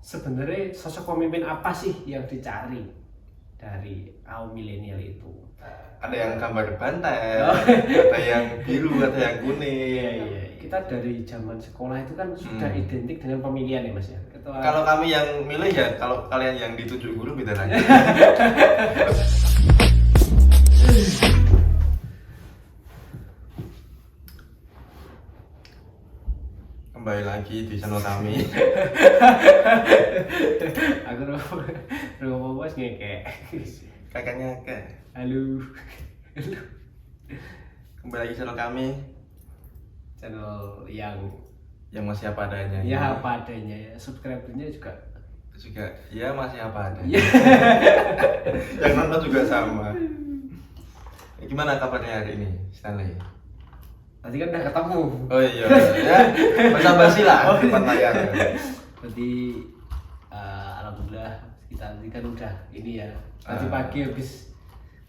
sebenarnya sosok pemimpin apa sih yang dicari dari kaum milenial itu? Ada yang gambar bantai, Oh. ada yang biru, ada yang kuning. Iya. Kita dari zaman sekolah itu kan sudah identik dengan pemilihan ya Mas ya. Kalau kami yang milih ya, kalau kalian yang ditunjuk guru beda lagi. Kembali lagi di channel kami. Aku rumah bos ngekek. Kakaknya ke. Halo. Kembali lagi channel kami Channel yang masih apa adanya. ya apa adanya ya. Subscribernya juga ya masih apa adanya. ya. Yang nonton juga sama. Gimana kabarnya hari ini, Stanley? Tadi kan udah ketemu. Oh iya, ya basa-basi lah Oh, depan layar. Berarti alhamdulillah kita tadi kan udah ini ya. Tadi pagi habis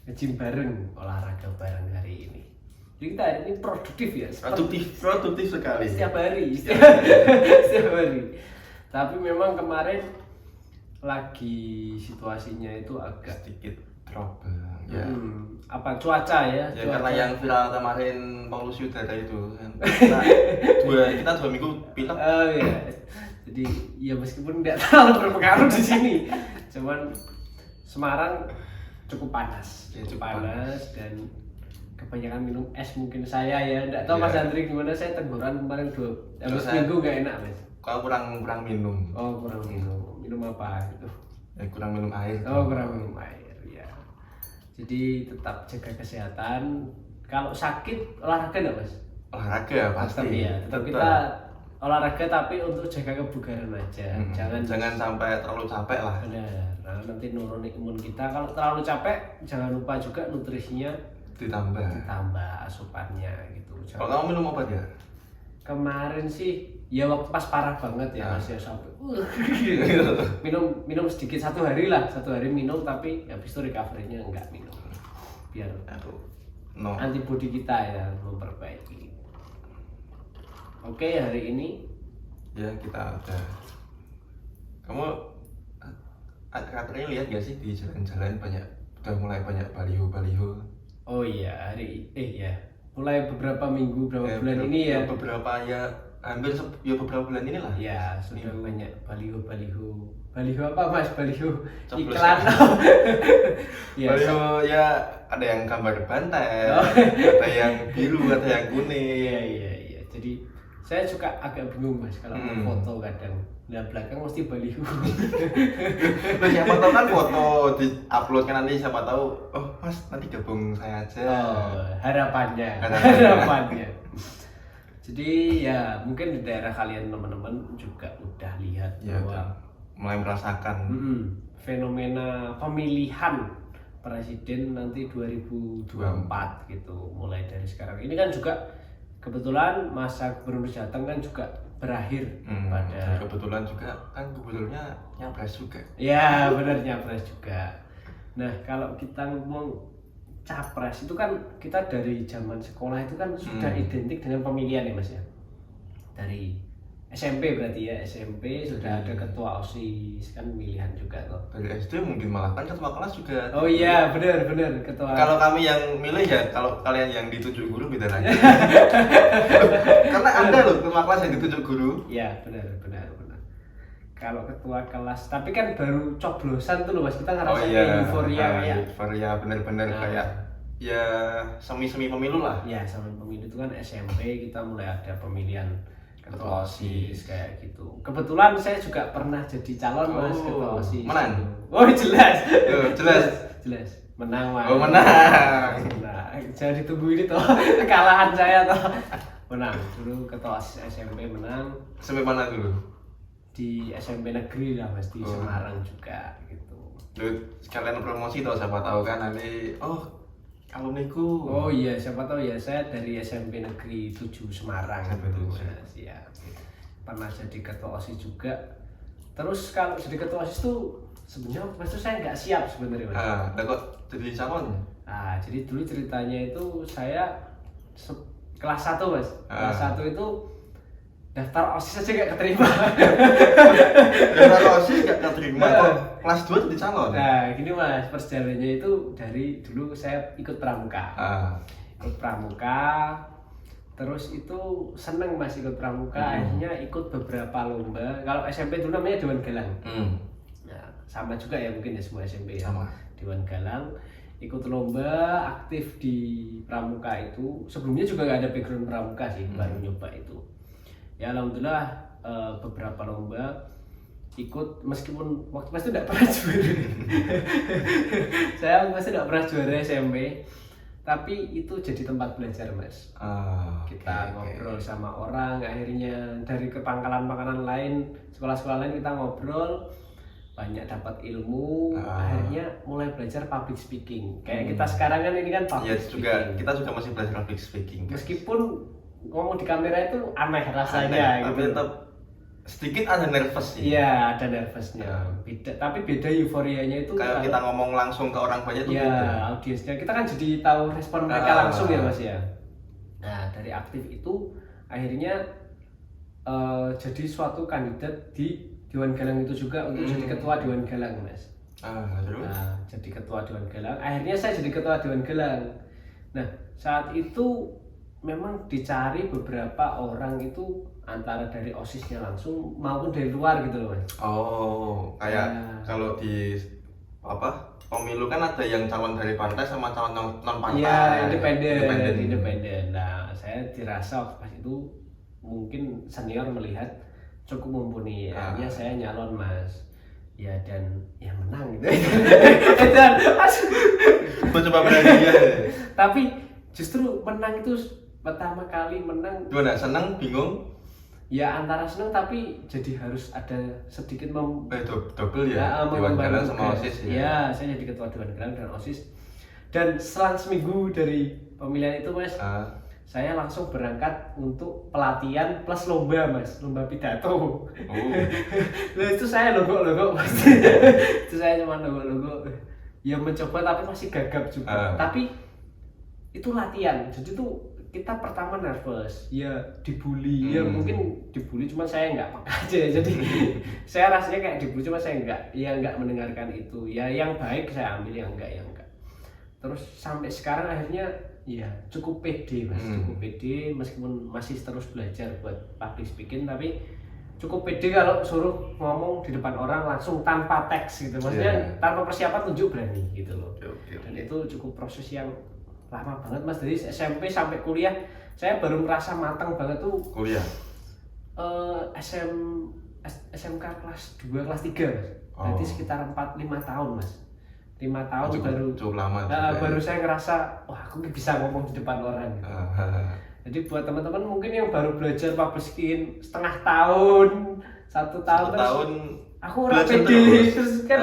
nge-gym bareng, olahraga bareng hari ini. Jadi kita hari ini produktif ya. Produktif sekali. Setiap hari. Tapi memang kemarin lagi situasinya itu agak Sedikit trouble. Ya. Apa cuaca ya? Ya Cuaca. karena yang viral kemarin polusi udara itu kan. Kita 2 minggu pilek. Oh iya. Jadi ya meskipun tidak terlalu berpengaruh di sini, cuman Semarang cukup panas, Ya, cukup cukup panas dan kebanyakan minum es mungkin saya ya. Tidak tahu Ya. Mas Andri gimana, saya teguran kemarin habis saya- minggu gak enak Mas. Kalau kurang minum. Oh kurang minum apa gitu? Ya kurang minum air. Oh kurang minum air ya. Jadi tetap jaga kesehatan. Kalau sakit olahraga enggak Mas? Olahraga pasti. Tetap kita olahraga tapi untuk jaga kebugaran aja. Jangan sampai terlalu capek lah. Benar. Nah, nanti nurunin imun kita. Kalau terlalu capek, jangan lupa juga nutrisinya Ditambah. asupannya gitu. Kalau kamu minum obat ya? Kemarin sih ya waktu pas parah banget ya Mas ya sampai minum sedikit satu hari minum tapi habis itu recovery-nya enggak minum. Biar No. antibodi kita ya memperbaiki. Oke, hari ini Ya kita udah. Kamu katanya lihat gak sih di jalan-jalan udah mulai banyak baliho-baliho. oh iya mulai beberapa bulan ini ya. Beberapa ya hampir beberapa bulan ini lah. Ya, sudah banyak baliho. Baliho apa Mas? Baliho Coblos. iklan. Ya, Baliho ya ada yang gambar bantai, Oh. ada yang biru, ada yang kuning. Iya. Jadi saya suka agak bingung Mas kalau mau foto kadang. Nah, belakang mesti baliho. Nah, siapa tahu kan foto di-upload kan nanti siapa tahu, oh Mas nanti gabung saya aja. Oh, harapannya. Jadi ya mungkin di daerah kalian teman-teman juga udah lihat Ya, bahwa udah mulai merasakan. fenomena pemilihan presiden nanti 2024 gitu mulai dari sekarang. Ini kan juga kebetulan masa gubernur Jateng kan juga berakhir pada Kebetulan juga kan gubernurnya nyapres juga. ya benar nyapres juga. Nah kalau kita ngomong capres itu kan kita dari zaman sekolah itu kan sudah identik dengan pemilihan ya Mas ya. Dari SMP berarti ya, SMP sudah ada ketua OSIS kan pemilihan juga tuh. Dari SD mungkin malah kan ketua kelas juga. Oh iya benar ketua. Kalau kami yang milih ya, kalau kalian yang ditunjuk guru beda lagi. Karena ada loh ketua kelas yang ditunjuk guru. Iya benar. Kalau ketua kelas, tapi kan baru coblosan tuh loh Mas, kita ngerasain euforia kayak. Euforia bener-bener kayak ya semi pemilu lah. Ya sama pemilu itu kan SMP kita mulai ada pemilihan ketua OSIS kayak gitu. Kebetulan saya juga pernah jadi calon Mas ketua OSIS. Menang? Oh jelas. Jelas. Menang Mas. Oh menang. Nah, jangan ditunggu ini toh kekalahan saya toh. Menang. Dulu ketua OSIS SMP menang Sampai mana dulu? di SMP negeri lah Mas di Semarang juga gitu. Lu sekalian promosi tau siapa tahu kan nanti alumniku. Oh iya, siapa tahu ya, saya dari SMP Negeri 7 Semarang gitu Mas ya. Pernah jadi ketua OSIS juga. Terus kalau jadi ketua OSIS tuh sebenarnya Mas tuh saya nggak siap sebenarnya Mas. Udah kok jadi calon? Nah, jadi dulu ceritanya itu saya kelas 1 Mas. Kelas 1 itu daftar OSIS aja gak keterima. Daftar OSIS gak keterima kok kelas 2 jadi calon. Nah gini mas, perjalanannya itu dari dulu saya ikut pramuka. Ikut pramuka, terus itu seneng mas ikut pramuka, akhirnya ikut beberapa lomba. Kalau SMP dulu namanya Dewan Galang. Nah, sama juga ya mungkin ya semua SMP ya. Sama. Dewan Galang, ikut lomba, aktif di pramuka itu. Sebelumnya juga gak ada background pramuka sih, baru nyoba itu. Ya alhamdulillah beberapa lomba ikut, meskipun waktu pas itu tidak pernah juara. Saya pasti tidak pernah juara SMP, tapi itu jadi tempat belajar mas. Kita ngobrol sama orang, akhirnya dari kepangkalan-pangkalan lain, sekolah-sekolah lain kita ngobrol, banyak dapat ilmu, akhirnya mulai belajar public speaking. Kayak kita sekarang kan ini kan public speaking. Kita juga masih belajar public speaking. Meskipun ngomong di kamera itu aneh rasanya, tapi gitu. tetap sedikit ada nervous sih. Iya, ada nervousnya. Tapi beda euforianya itu kayak kita ngomong langsung ke orang banyak itu ya, beda. audiensnya kita kan jadi tahu respon mereka langsung ya mas ya. Nah dari aktif itu akhirnya jadi suatu kandidat di Dewan Galang itu juga untuk jadi ketua Dewan Galang mas. Terus? Nah, jadi ketua Dewan Galang. Akhirnya saya jadi ketua Dewan Galang. Nah saat itu memang dicari beberapa orang itu antara dari OSISnya langsung maupun dari luar gitu loh mas. Kayak kalau di pemilu kan ada yang calon dari partai sama calon non partai. Iya, independen. Nah, saya dirasa pas itu mungkin senior melihat cukup mumpuni. Akhirnya saya nyalon mas. Ya dan ya menang gitu. Dan coba berani ya. Tapi justru menang itu pertama kali menang. Gimana? Senang, bingung? Ya antara senang tapi jadi harus ada sedikit double ya. Dewan Galang sama OSIS ya. Ya, saya jadi ketua Dewan Galang dan OSIS. Dan selang seminggu dari pemilihan itu mas, saya langsung berangkat untuk pelatihan plus lomba mas, lomba pidato. Nah itu saya logo pasti. Itu saya cuma logo. Ya mencoba tapi masih gagap juga. Tapi itu latihan. Jadi tuh kita pertama nervous, ya dibully, ya mungkin dibully cuma saya nggak peka aja. Jadi saya rasanya kayak dibully cuma saya nggak mendengarkan itu. Ya yang baik saya ambil, yang enggak. Terus sampai sekarang akhirnya ya cukup pede mas, cukup pede meskipun masih terus belajar buat public speaking, tapi cukup pede kalau suruh ngomong di depan orang langsung tanpa teks gitu, maksudnya tanpa persiapan tunjuk berani gitu loh. Dan itu cukup proses yang lama banget mas, dari SMP sampai kuliah saya baru merasa matang banget tuh kuliah. SMK kelas 2, kelas 3 mas. Berarti sekitar 4-5 tahun mas. 5 tahun cukup lama baru saya ngerasa wah aku bisa ngomong di depan orang gitu. Jadi buat teman-teman mungkin yang baru belajar public speaking setengah tahun, 1 tahun terus aku orang pede terus kan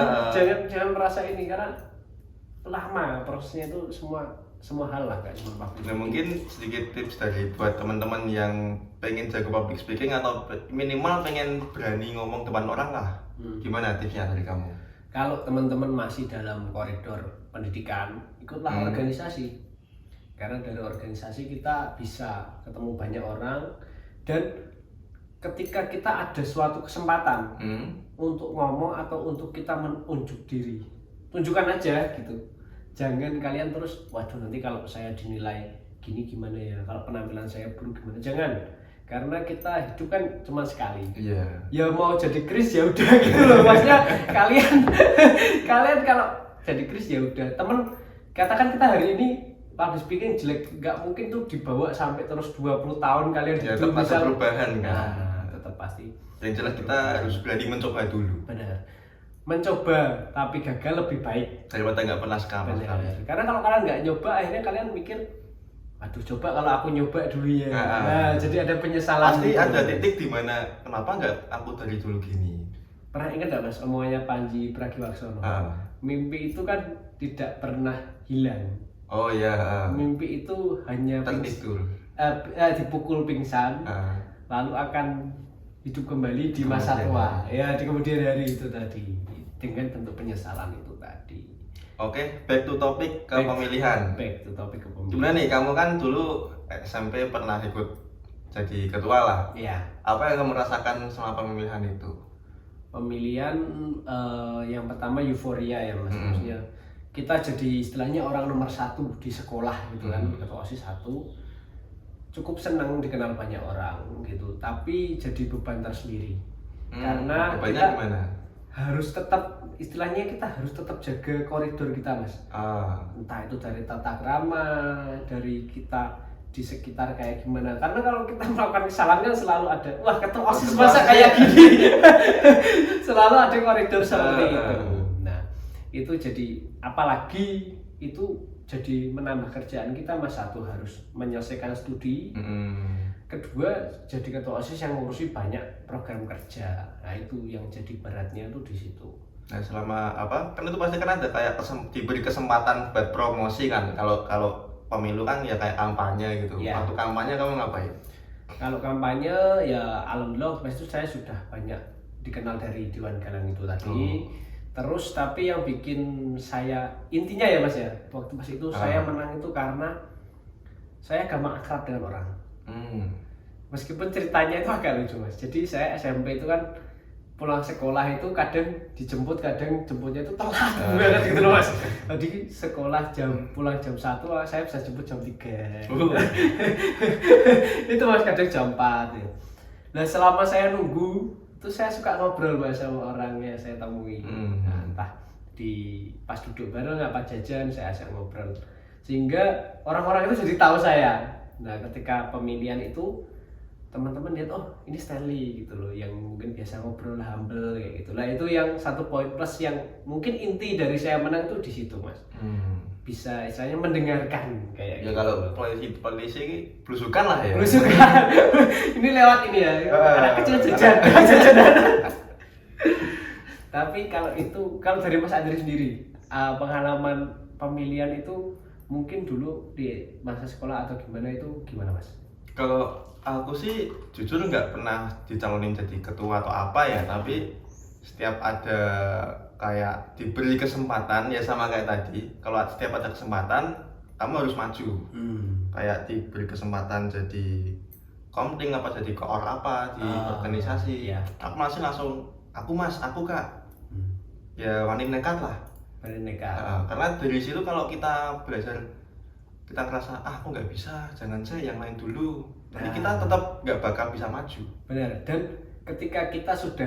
jangan merasa ini, karena lama prosesnya itu semua hal lah kayak cuma public speaking. Nah mungkin sedikit tips dari buat teman-teman yang pengen jago public speaking atau minimal pengen berani ngomong depan orang lah. Gimana tipsnya dari kamu? Kalau teman-teman masih dalam koridor pendidikan, ikutlah organisasi. Karena dari organisasi kita bisa ketemu banyak orang, dan ketika kita ada suatu kesempatan untuk ngomong atau untuk kita menunjuk diri, tunjukkan aja gitu. Jangan kalian terus, waduh nanti kalau saya dinilai gini gimana ya, kalau penampilan saya buruk gimana, jangan. Karena kita hidup kan cuma sekali. Ya mau jadi Chris ya udah gitu loh, maksudnya kalian kalau jadi Chris ya udah. Temen katakan kita hari ini public speaking jelek, nggak mungkin tuh dibawa sampai terus 20 tahun kalian ya, tetap ada perubahan kan. Tetap pasti. Yang jelas kita harus berani mencoba dulu. Benar. Mencoba tapi gagal lebih baik daripada nggak pernah sama sekali. Karena kalau kalian nggak nyoba, akhirnya kalian mikir, aduh coba kalau aku nyoba dulu ya. Jadi ada penyesalan. Pasti ada titik di mana kenapa nggak aku dari dulu gini. Pernah ingat nggak mas omongannya Panji Pragiwaksono? Mimpi itu kan tidak pernah hilang. Oh iya. Mimpi itu hanya tertidur, dipukul pingsan, lalu akan hidup kembali di masa tua. Ya di kemudian hari itu tadi, dengan bentuk penyesalan itu tadi. Oke, back to topic pemilihan. Back to topic ke pemilihan. Gimana nih, kamu kan dulu SMP pernah ikut jadi ketua lah. Ya, Apa yang kamu rasakan selama pemilihan itu? pemilihan yang pertama euforia ya Mas. Maksudnya kita jadi istilahnya orang nomor 1 di sekolah gitu kan, ketua OSIS 1. Cukup senang dikenal banyak orang gitu, tapi jadi beban tersendiri. Karena kita gimana? harus tetap, istilahnya kita harus tetap jaga koridor kita Mas. Entah itu dari tata krama, dari kita di sekitar kayak gimana. Karena kalau kita melakukan kesalahan kan selalu ada, wah ketua OSIS masa kayak gini. Selalu ada koridor seperti itu. Nah, itu jadi apalagi itu jadi menambah kerjaan kita Mas. Satu harus menyelesaikan studi. Kedua jadi ketua OSIS yang ngurusi banyak program kerja. Nah, itu yang jadi beratnya tuh di situ. Nah, selama apa? Kan itu pasti kan ada kayak diberi kesempatan buat promosi kan. Kalau pemilu kan ya kayak kampanye gitu. Ya. Waktu kampanye kamu ngapain? Kalau kampanye ya alhamdulillah pas itu saya sudah banyak dikenal dari Dewan Galang itu tadi. Terus tapi yang bikin saya intinya ya Mas ya, waktu pas itu saya menang itu karena saya gampang akrab dengan orang. Meskipun ceritanya itu agak lucu Mas. Jadi saya SMP itu kan pulang sekolah itu kadang dijemput, kadang jemputnya itu telat banget gitu loh Mas. Jadi sekolah pulang jam 1, saya bisa jemput jam 3. Itu Mas, kadang jam 4 ya. Nah, selama saya nunggu itu saya suka ngobrol Mas sama orangnya saya temui. Nah, entah pas duduk bareng apa jajan saya ajak ngobrol. Sehingga orang-orang itu jadi tahu saya. Nah, ketika pemilihan itu teman-teman lihat, oh ini Stanley gitu loh, yang mungkin biasa ngobrol humble kayak gitu. Nah, itu yang satu poin plus yang mungkin inti dari saya menang itu di situ Mas. Bisa istilahnya mendengarkan kayak ya gitu. Kalau polisi ini belusukan lah ya. Belusukan. Ini lewat ini ya. Anak kecil jajan. Tapi kalau dari Mas Andri sendiri, pengalaman pemilihan itu mungkin dulu di masa sekolah atau gimana itu gimana Mas? Kalau aku sih jujur nggak pernah dicalonin jadi ketua atau apa ya, tapi setiap ada kayak diberi kesempatan ya sama kayak tadi, kalau setiap ada kesempatan kamu harus maju. Kayak diberi kesempatan jadi komting apa, jadi koor apa di organisasi, aku masih langsung aku kak. Ya wani nekat lah. Karena dari situ kalau kita belajar, kita ngerasa aku nggak bisa, jangan saya yang lain dulu, nanti kita tetap nggak bakal bisa maju. Benar. Dan ketika kita sudah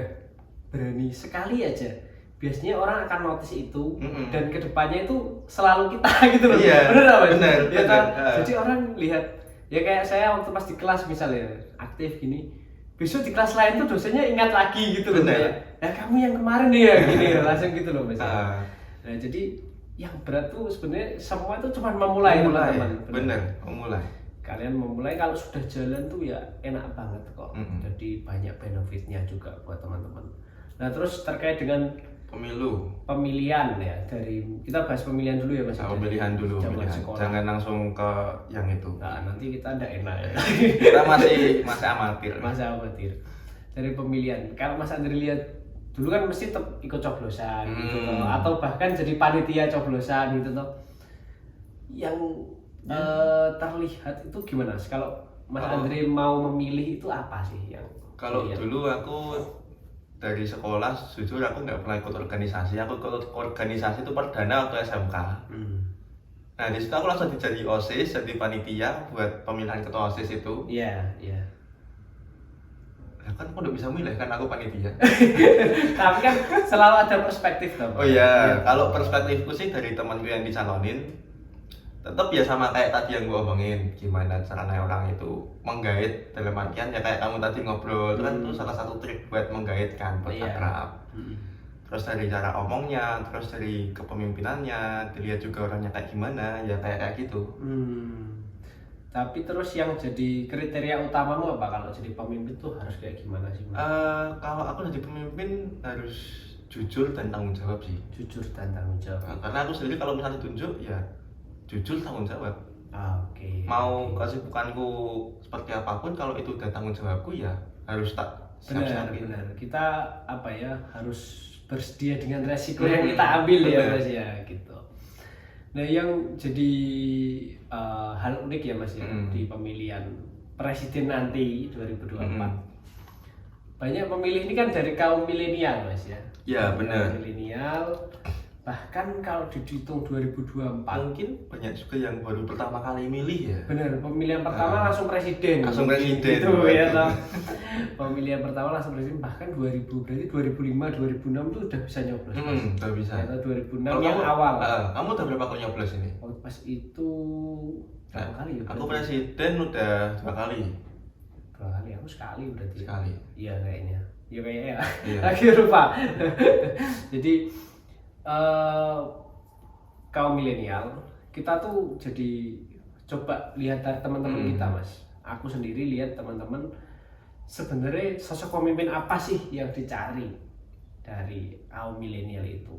berani sekali aja, biasanya orang akan notice itu. Dan kedepannya itu selalu kita gitu loh. Iya, benar. Ya, jadi orang lihat ya kayak saya waktu pas di kelas misalnya aktif gini, besok di kelas lain tuh dosennya ingat lagi gitu loh. Nah kamu yang kemarin ya gini langsung gitu loh Mas. Nah, jadi yang berat tuh sebenarnya semua itu cuma memulai teman-teman. Benar, memulai. Kalian memulai, kalau sudah jalan tuh ya enak banget kok. Jadi banyak benefitnya juga buat teman-teman. Nah, terus terkait dengan pemilihan ya, dari kita bahas pemilihan dulu ya Mas. Pemilihan dulu, jangan langsung ke yang itu. Nah, nanti kita ndak enak ya. Kita masih amatir. Dari pemilihan, kalau Mas Andri lihat dulu kan mesti tetap ikut coblosan gitu toh, atau bahkan jadi panitia coblosan gitu toh. Yang terlihat itu gimana? Kalau Mas Andri mau memilih itu apa sih yang? Kalau dulu aku dari sekolah, jujur aku nggak pernah ikut organisasi. Aku ikut organisasi itu perdana waktu SMK. Nah di situ aku langsung jadi OSIS, jadi panitia buat pemilihan ketua OSIS itu. Iya. Kan aku udah bisa milih kan, aku panitia. Tapi kan selalu ada perspektif toh. Oh iya, kalau perspektifku sih dari temanku yang dicalonin, tetap ya sama kayak tadi yang gue omongin, gimana caranya orang itu menggait, dalam artian ya kayak kamu tadi ngobrol, itu kan itu salah satu trik buat menggait kan, buat akrab. Terus dari cara omongnya, terus dari kepemimpinannya, dilihat juga orangnya kayak gimana, ya kayak gitu. Tapi terus yang jadi kriteria utamamu apa kalau jadi pemimpin tuh harus kayak gimana sih? Kalau aku jadi pemimpin harus jujur dan tanggung jawab sih. Jujur dan tanggung jawab. Karena aku sendiri kalau misalnya ditunjuk ya jujur tanggung jawab. Mau kesibukanku seperti apapun, kalau itu udah tanggung jawabku ya harus tak siap-siap. Benar. Kita apa ya, harus bersedia dengan resiko yang kita ambil ya Mas ya gitu. Nah yang jadi hal unik ya Mas ya di pemilihan presiden nanti 2024. Banyak pemilih ini kan dari kaum milenial Mas ya. Ya benar. Milenial, bahkan kalau dihitung 2024 Mungkin banyak juga yang baru pertama kali milih ya. bener, pemilihan pertama langsung presiden. Langsung presiden. Itu ya toh. Pemilihan pertama langsung presiden, bahkan 2000 berarti 2005 2006 tuh udah bisa nyoblos. Udah bisa. Ya, 2006 Kalau yang kamu, awal. Kamu udah berapa kali nyoblos ini? Oh, pas itu berapa kali ya? Aku berarti? presiden udah 2 kali. 2 kali, aku sekali berarti. Sekali. Iya kayaknya. Iya kayaknya ya. Iya. Lagi lupa. Jadi kaum milenial kita tuh jadi coba lihat dari teman-teman kita Mas. Aku sendiri lihat teman-teman sebenarnya sosok pemimpin apa sih yang dicari dari kaum milenial itu.